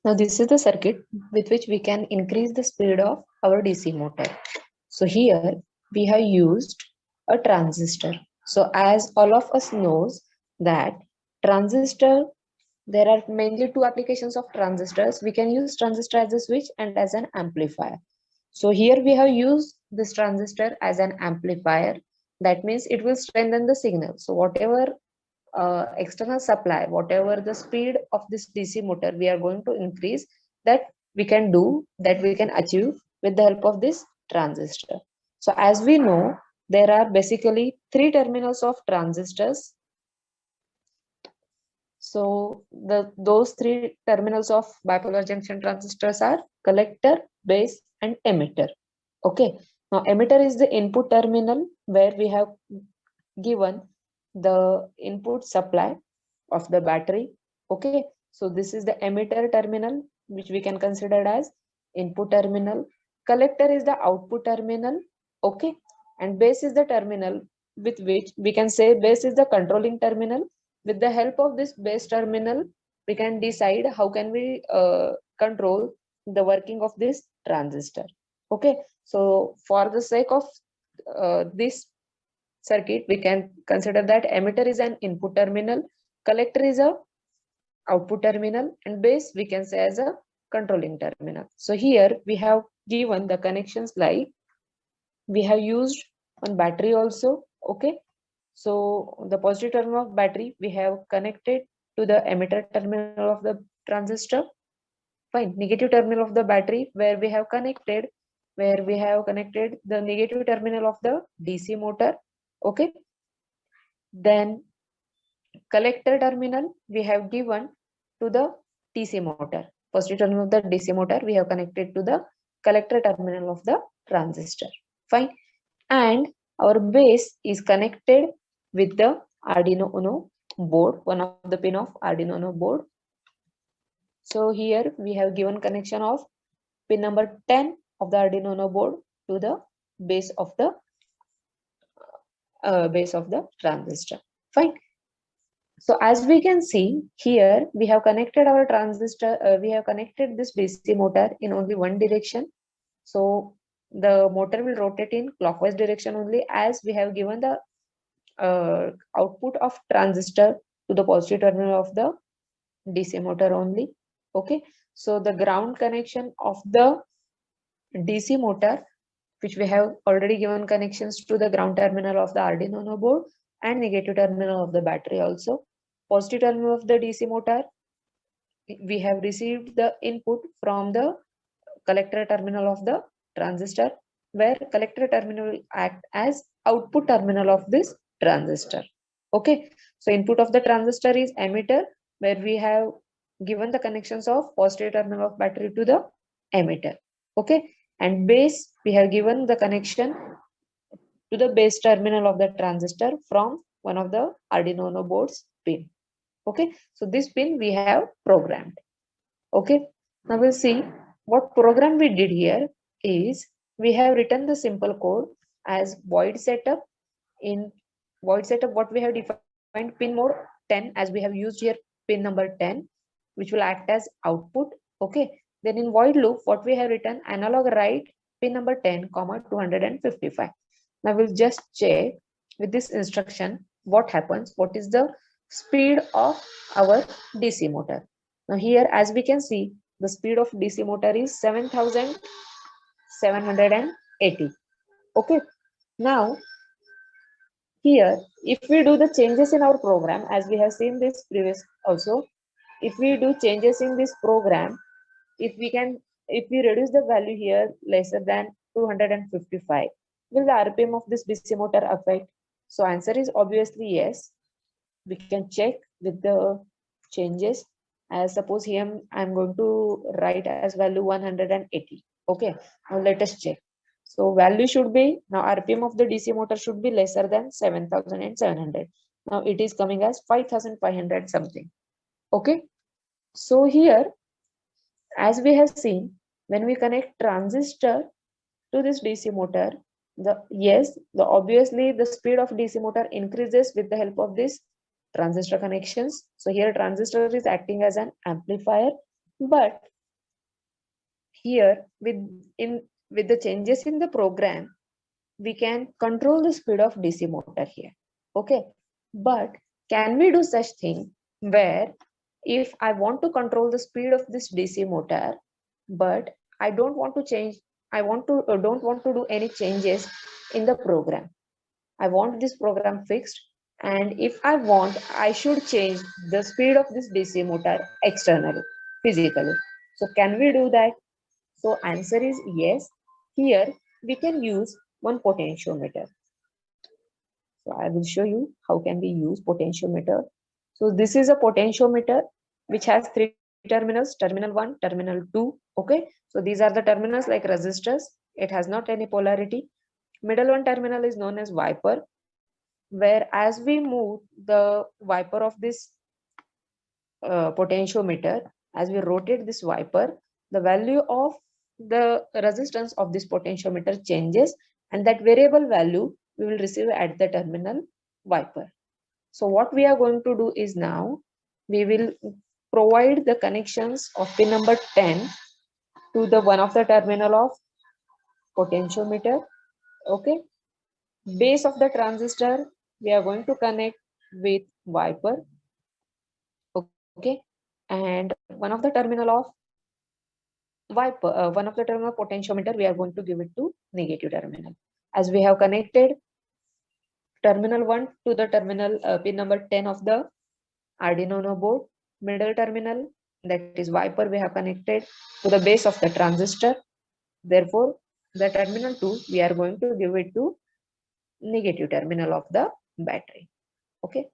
Now this is the circuit with which we can increase the speed of our DC motor. So here we have used a transistor. So as all of us knows that transistor, there are mainly two applications of transistors. We can use transistor as a switch and as an amplifier. So here we have used this transistor as an amplifier. That means it will strengthen the signal. So whatever external supply, whatever the speed of this DC motor we are going to increase, that we can do, that we can achieve with the help of this transistor. So as we know, there are basically three terminals of transistors. So those three terminals of bipolar junction transistors are collector, base, and emitter. Okay. Now emitter is the input terminal where we have given the input supply of the battery. Okay. So this is the emitter terminal, which we can consider as input terminal. Collector is the output terminal. Okay. And base is the terminal with which we can say base is the controlling terminal. With the help of this base terminal, we can decide how can we control the working of this transistor. Okay. So for the sake of this circuit, we can consider that emitter is an input terminal, collector is a output terminal, and base we can say as a controlling terminal. So here we have given the connections like we have used on battery also. Okay. So the positive terminal of battery we have connected to the emitter terminal of the transistor. Fine. Negative terminal of the battery where we have connected the negative terminal of the DC motor. Okay. Then collector terminal we have given to the DC motor. Positive terminal of the DC motor we have connected to the collector terminal of the transistor. Fine. And our base is connected with the Arduino Uno board, one of the pin of Arduino Uno board. So here we have given connection of pin number 10 of the Arduino Uno board to the base of the transistor. Fine. So as we can see here, we have connected our transistor, we have connected this DC motor in only one direction. So the motor will rotate in clockwise direction only, as we have given the output of transistor to the positive terminal of the DC motor only. Okay. So the ground connection of the DC motor, which we have already given connections to the ground terminal of the Arduino Uno board and negative terminal of the battery also. Positive terminal of the DC motor, we have received the input from the collector terminal of the transistor, where collector terminal will act as output terminal of this transistor. Okay. So input of the transistor is emitter, where we have given the connections of positive terminal of battery to the emitter. Okay. And base, we have given the connection to the base terminal of the transistor from one of the Arduino Uno board's pin. Okay. So this pin we have programmed. Okay. Now we'll see what program we did here is we have written the simple code as void setup. In void setup, what we have defined pin mode 10, as we have used here pin number 10, which will act as output. Okay. Then in void loop, what we have written analog write pin number 10, 255. Now we'll just check with this instruction what happens, what is the speed of our DC motor. Now here, as we can see, the speed of DC motor is 7,780. Okay. Now here, if we do the changes in our program, as we have seen this previous also, if we do changes in this program, if we reduce the value here lesser than 255, will the RPM of this DC motor affect? So answer is obviously yes. We can check with the changes. As suppose here I'm going to write as value 180. Okay. Now let us check. So value should be, now RPM of the DC motor should be lesser than 7,700. Now it is coming as 5,500 something. Okay. So here, as we have seen, when we connect transistor to this DC motor, obviously the speed of DC motor increases with the help of this transistor connections. So here transistor is acting as an amplifier, but here with the changes in the program, we can control the speed of DC motor here. Okay, but can we do such thing where if I want to control the speed of this DC motor, but I don't want to change, don't want to do any changes in the program. I want this program fixed, and if I want, I should change the speed of this DC motor externally, physically. So can we do that? So answer is yes. Here we can use one potentiometer. So I will show you how can we use potentiometer. So this is a potentiometer which has three terminals, terminal 1, terminal 2. Okay. So these are the terminals like resistors. It has not any polarity. Middle one terminal is known as wiper, where as we move the wiper of this potentiometer, as we rotate this wiper, the value of the resistance of this potentiometer changes, and that variable value we will receive at the terminal wiper. So what we are going to do is now we will provide the connections of pin number 10 to the one of the terminal of potentiometer. Okay, base of the transistor we are going to connect with wiper. Okay, and one of the terminal of wiper, one of the terminal potentiometer, we are going to give it to negative terminal. As we have connected terminal 1 to the terminal pin number 10 of the Arduino Uno board, middle terminal, that is wiper, we have connected to the base of the transistor. Therefore, the terminal 2 we are going to give it to negative terminal of the battery. Okay.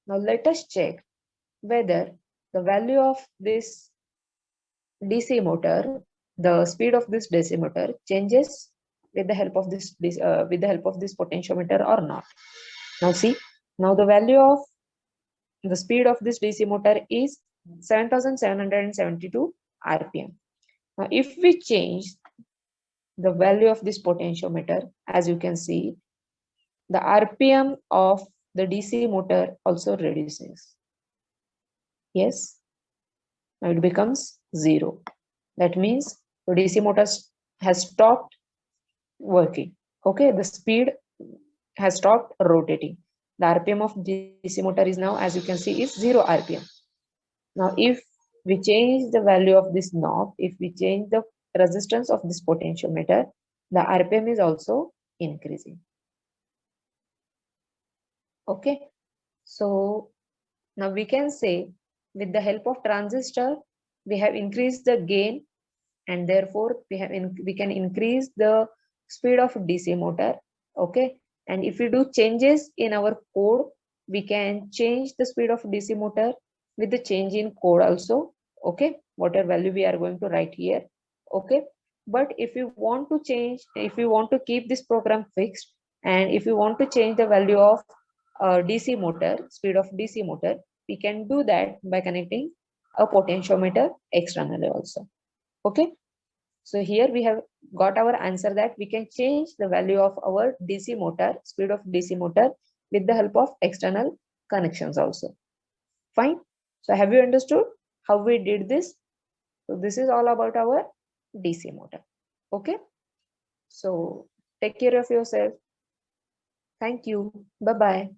Now let us check whether the value of this DC motor, the speed of this DC motor changes with the help of this potentiometer or not. Now see, now the value of the speed of this DC motor is 7772 RPM. Now if we change the value of this potentiometer, as you can see, the RPM of the DC motor also reduces. Yes, now it becomes 0. That means the DC motor has stopped working. Okay, the speed has stopped rotating. The RPM of DC motor is now, as you can see, is 0 RPM. Now, if we change the value of this knob, if we change the resistance of this potentiometer, the RPM is also increasing. Okay, so now we can say with the help of transistor, we have increased the gain, and therefore we can increase the speed of DC motor. Okay, and if we do changes in our code, we can change the speed of DC motor with the change in code also. Okay, whatever value we are going to write here. Okay, but if you want to change, if you want to keep this program fixed, and if you want to change the value of DC motor, speed of DC motor, we can do that by connecting a potentiometer externally also. Okay, so here we have got our answer that we can change the value of our DC motor, speed of DC motor, with the help of external connections also. Fine. So have you understood how we did this? So this is all about our DC motor. Okay. So take care of yourself. Thank you. Bye-bye.